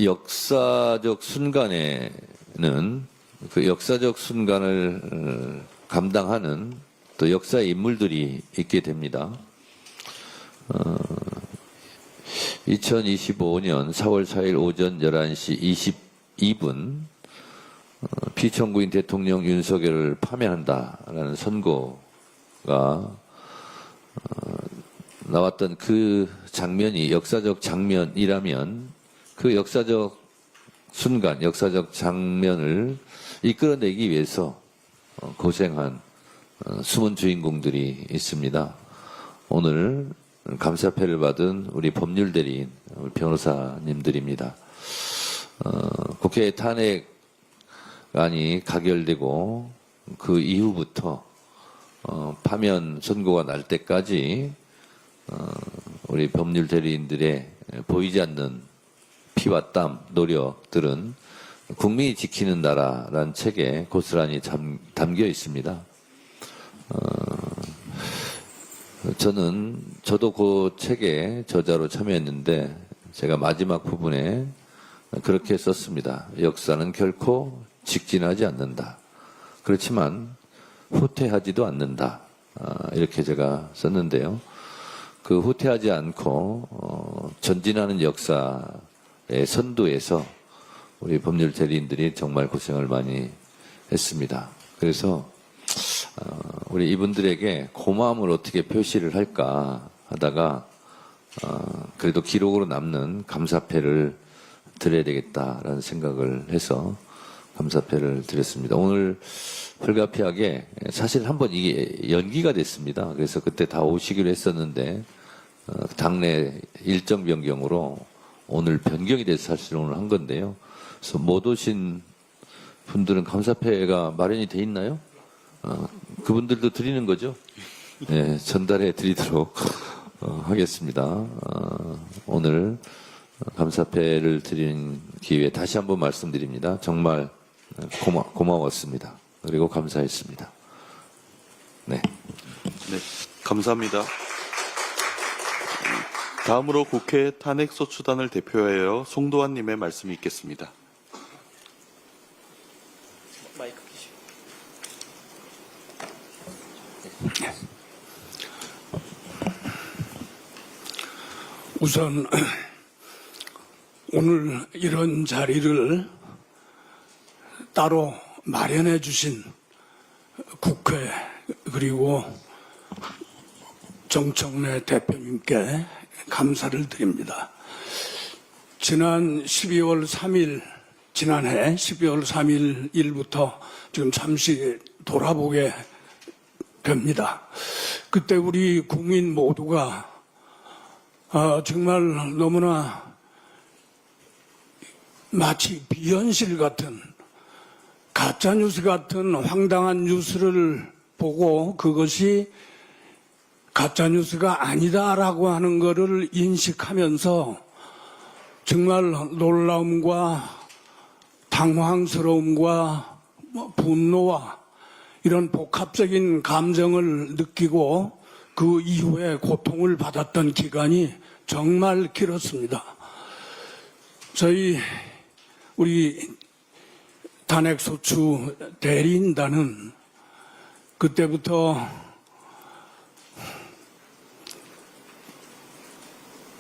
역사적 순간에는 그 역사적 순간을 감당하는 또 역사의 인물들이 있게 됩니다. 2025년 4월 4일 오전 11시 22분 피청구인 대통령 윤석열을 파면한다라는 선고가 나왔던 그 장면이 역사적 장면이라면 그 역사적 순간, 역사적 장면을 이끌어내기 위해서 고생한 숨은 주인공들이 있습니다. 오늘 감사패를 받은 우리 법률대리인, 우리 변호사님들입니다. 국회 탄핵안이 가결되고 그 이후부터 파면 선고가 날 때까지 우리 법률대리인들의 보이지 않는 피와 땀, 노력들은 국민이 지키는 나라라는 책에 고스란히 담겨 있습니다. 저도 그 책에 저자로 참여했는데 제가 마지막 부분에 그렇게 썼습니다. 역사는 결코 직진하지 않는다. 그렇지만 후퇴하지도 않는다. 이렇게 제가 썼는데요. 그 후퇴하지 않고 전진하는 역사의 선두에서 우리 법률 대리인들이 정말 고생을 많이 했습니다. 그래서 우리 이분들에게 고마움을 어떻게 표시를 할까 하다가 그래도 기록으로 남는 감사패를 드려야 되겠다라는 생각을 해서 감사패를 드렸습니다. 오늘 불가피하게 사실 한번 이게 연기가 됐습니다. 그래서 그때 다 오시기로 했었는데 당내 일정 변경으로 오늘 변경이 돼서 사실 오늘 한 건데요. 그래서 못 오신 분들은 감사패가 마련이 돼 있나요? 그분들도 드리는 거죠? 네, 전달해 드리도록 하겠습니다. 오늘 감사패를 드린 기회에 다시 한번 말씀드립니다. 정말 고마웠습니다. 그리고 감사했습니다. 네. 네, 감사합니다. 다음으로 국회 탄핵소추단을 대표하여 송도환님의 말씀이 있겠습니다. 마이크 켜시고. 우선 오늘 이런 자리를 따로 마련해 주신 국회 그리고 정청래 대표님께 감사를 드립니다. 지난해 12월 3일 일부터 지금 잠시 돌아보게 됩니다. 그때 우리 국민 모두가 정말 너무나 마치 비현실 같은 가짜뉴스 같은 황당한 뉴스를 보고 그것이 가짜뉴스가 아니다라고 하는 것을 인식하면서 정말 놀라움과 당황스러움과 분노와 이런 복합적인 감정을 느끼고 그 이후에 고통을 받았던 기간이 정말 길었습니다. 우리 탄핵소추 대리인단은 그때부터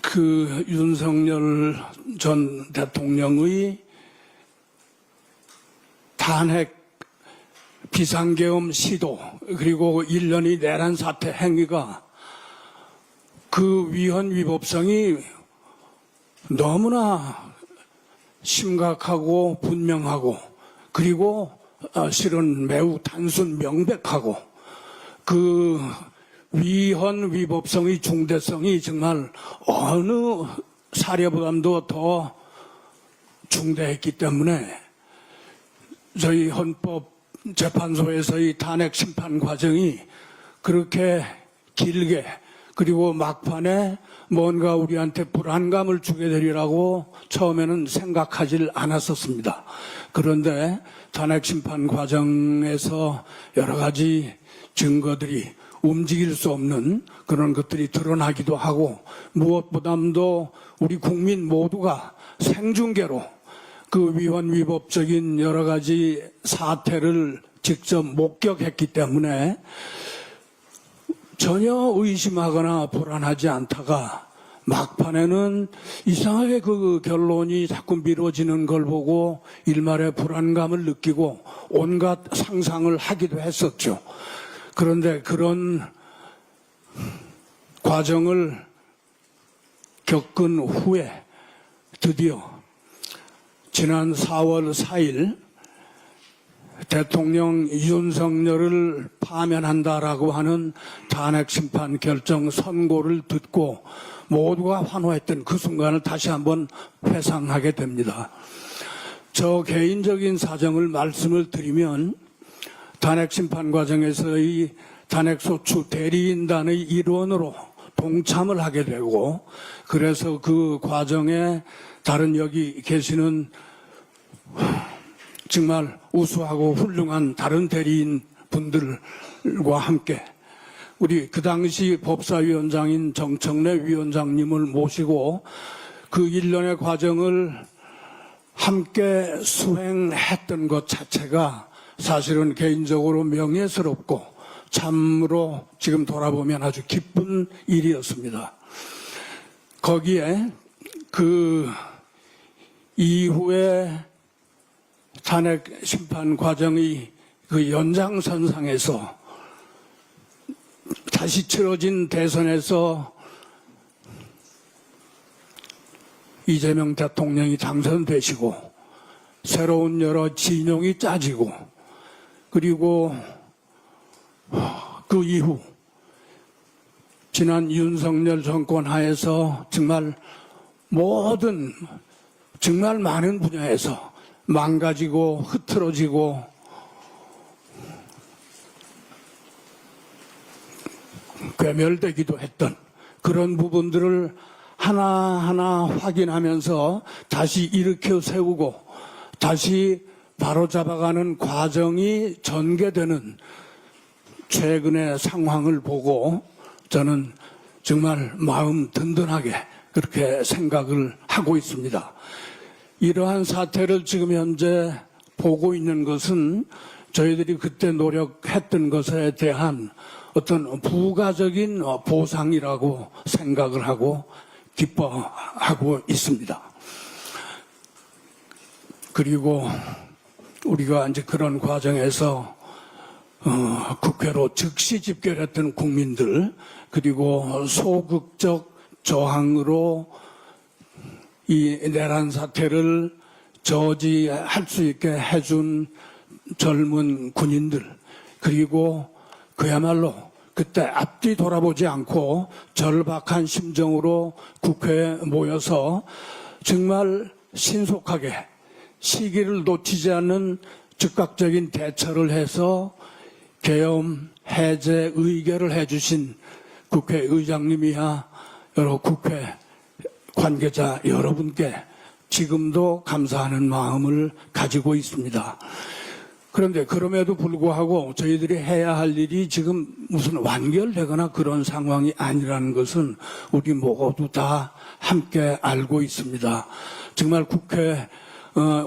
그 윤석열 전 대통령의 탄핵 비상계엄 시도 그리고 1년의 내란 사태 행위가 그 위헌 위법성이 너무나 심각하고 분명하고 그리고 실은 매우 단순 명백하고 그 위헌 위법성의 중대성이 정말 어느 사례보다도 더 중대했기 때문에 저희 헌법재판소에서의 탄핵 심판 과정이 그렇게 길게 그리고 막판에 뭔가 우리한테 불안감을 주게 되리라고 처음에는 생각하질 않았었습니다. 그런데 탄핵 심판 과정에서 여러 가지 증거들이 움직일 수 없는 그런 것들이 드러나기도 하고, 무엇보다도 우리 국민 모두가 생중계로 그 위헌 위법적인 여러 가지 사태를 직접 목격했기 때문에 전혀 의심하거나 불안하지 않다가 막판에는 이상하게 그 결론이 자꾸 미뤄지는 걸 보고 일말의 불안감을 느끼고 온갖 상상을 하기도 했었죠. 그런데 그런 과정을 겪은 후에 드디어 지난 4월 4일 대통령 윤석열을 파면한다라고 하는 탄핵심판 결정 선고를 듣고 모두가 환호했던 그 순간을 다시 한번 회상하게 됩니다. 저 개인적인 사정을 말씀을 드리면 탄핵심판 과정에서의 탄핵소추 대리인단의 일원으로 동참을 하게 되고, 그래서 그 과정에 다른 여기 계시는 정말 우수하고 훌륭한 다른 대리인 분들과 함께 우리 그 당시 법사위원장인 정청래 위원장님을 모시고 그 일련의 과정을 함께 수행했던 것 자체가 사실은 개인적으로 명예스럽고 참으로 지금 돌아보면 아주 기쁜 일이었습니다. 거기에 그 이후에 탄핵 심판 과정의 그 연장선상에서 다시 치러진 대선에서 이재명 대통령이 당선되시고 새로운 여러 진영이 짜지고, 그리고 그 이후 지난 윤석열 정권 하에서 정말 많은 분야에서 망가지고 흐트러지고 괴멸되기도 했던 그런 부분들을 하나하나 확인하면서 다시 일으켜 세우고 다시 바로잡아가는 과정이 전개되는 최근의 상황을 보고 저는 정말 마음 든든하게 그렇게 생각을 하고 있습니다. 이러한 사태를 지금 현재 보고 있는 것은 저희들이 그때 노력했던 것에 대한 어떤 부가적인 보상이라고 생각을 하고 기뻐하고 있습니다. 그리고 우리가 이제 그런 과정에서 국회로 즉시 집결했던 국민들, 그리고 소극적 저항으로 이 내란 사태를 저지할 수 있게 해준 젊은 군인들, 그리고 그야말로 그때 앞뒤 돌아보지 않고 절박한 심정으로 국회에 모여서 정말 신속하게 시기를 놓치지 않는 즉각적인 대처를 해서 계엄 해제 의결을 해주신 국회의장님이야 여러 국회 관계자 여러분께 지금도 감사하는 마음을 가지고 있습니다. 그런데 그럼에도 불구하고 저희들이 해야 할 일이 지금 무슨 완결되거나 그런 상황이 아니라는 것은 우리 모두 다 함께 알고 있습니다. 정말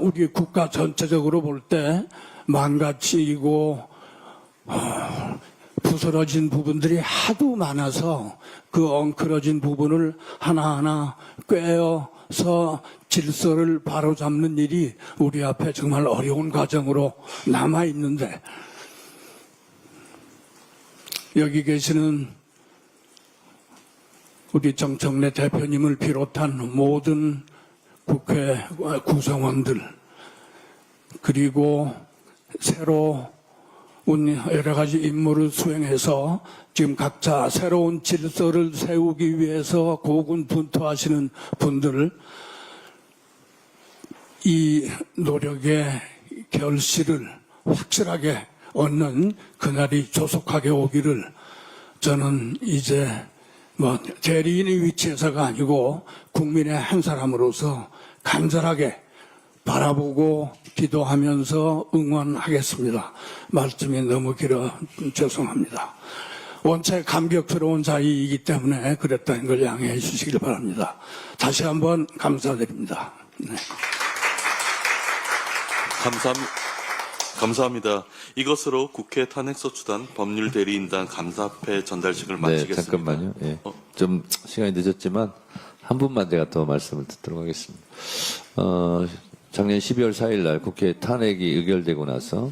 우리 국가 전체적으로 볼 때 망가지고 부스러진 부분들이 하도 많아서 그 엉클어진 부분을 하나하나 꿰어서 질서를 바로잡는 일이 우리 앞에 정말 어려운 과정으로 남아있는데, 여기 계시는 우리 정청래 대표님을 비롯한 모든 국회 구성원들, 그리고 새로 여러 가지 임무를 수행해서 지금 각자 새로운 질서를 세우기 위해서 고군분투하시는 분들, 이 노력의 결실을 확실하게 얻는 그날이 조속하게 오기를 저는 이제 대리인의 위치에서가 아니고 국민의 한 사람으로서 간절하게 바라보고 기도하면서 응원하겠습니다. 말씀이 너무 길어 죄송합니다. 원체 감격스러운 자리이기 때문에 그랬다는 걸 양해해 주시길 바랍니다. 다시 한번 감사드립니다. 네. 감사합니다. 이것으로 국회 탄핵소추단 법률대리인단 감사패 전달식을 네, 마치겠습니다. 잠깐만요. 예. 좀 시간이 늦었지만 한 분만 제가 더 말씀을 듣도록 하겠습니다. 작년 12월 4일 날 국회 탄핵이 의결되고 나서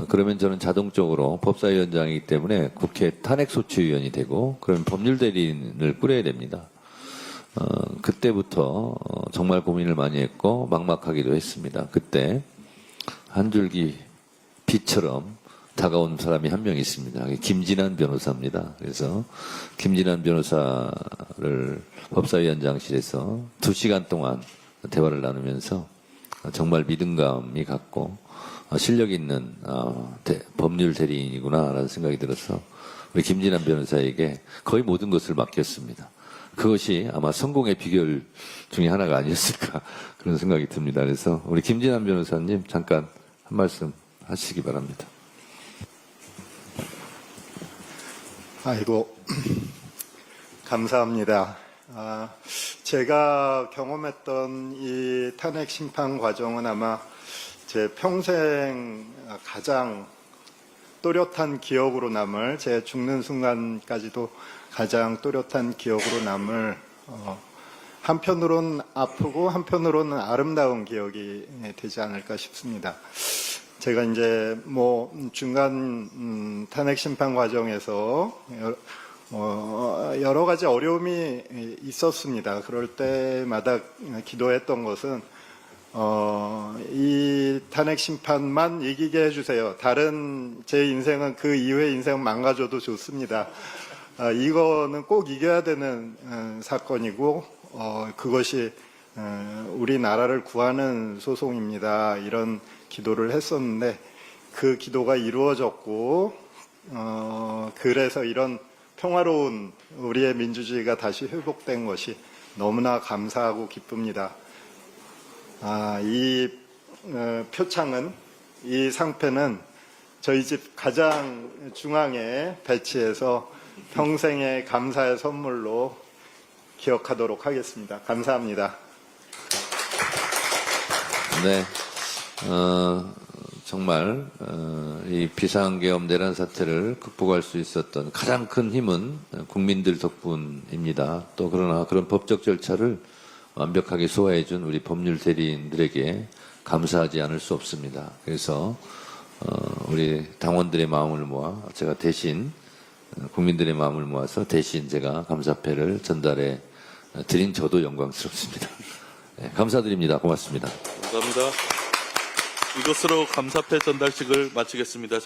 그러면 저는 자동적으로 법사위원장이기 때문에 국회 탄핵소추위원이 되고 그러면 법률대리인을 꾸려야 됩니다. 그때부터 정말 고민을 많이 했고 막막하기도 했습니다. 그때 한 줄기 빛처럼 다가온 사람이 한 명 있습니다. 김진환 변호사입니다. 그래서 김진환 변호사를 법사위원장실에서 2시간 동안 대화를 나누면서 정말 믿음감이 갖고 실력 있는 법률 대리인이구나라는 생각이 들어서 우리 김진환 변호사에게 거의 모든 것을 맡겼습니다. 그것이 아마 성공의 비결 중에 하나가 아니었을까 그런 생각이 듭니다. 그래서 우리 김진환 변호사님 잠깐 한 말씀 하시기 바랍니다. 아이고, 감사합니다. 제가 경험했던 이 탄핵 심판 과정은 아마 제 평생 가장 또렷한 기억으로 남을, 제 죽는 순간까지도 가장 또렷한 기억으로 남을, 한편으로는 아프고 한편으로는 아름다운 기억이 되지 않을까 싶습니다. 제가 이제 중간 탄핵 심판 과정에서 여러 가지 어려움이 있었습니다. 그럴 때마다 기도했던 것은 이 탄핵 심판만 이기게 해주세요. 다른 제 인생은 그 이후의 인생은 망가져도 좋습니다. 이거는 꼭 이겨야 되는 사건이고 그것이 우리나라를 구하는 소송입니다. 이런 기도를 했었는데 그 기도가 이루어졌고 그래서 이런 평화로운 우리의 민주주의가 다시 회복된 것이 너무나 감사하고 기쁩니다. 이 표창은, 이 상패는 저희 집 가장 중앙에 배치해서 평생의 감사의 선물로 기억하도록 하겠습니다. 감사합니다. 네. 정말 이 비상계엄 내란 사태를 극복할 수 있었던 가장 큰 힘은 국민들 덕분입니다. 또 그러나 그런 법적 절차를 완벽하게 소화해준 우리 법률 대리인들에게 감사하지 않을 수 없습니다. 그래서 우리 당원들의 마음을 모아 제가 대신 국민들의 마음을 모아서 대신 제가 감사패를 전달해 드린 저도 영광스럽습니다. 네, 감사드립니다. 고맙습니다. 감사합니다. 이것으로 감사패 전달식을 마치겠습니다.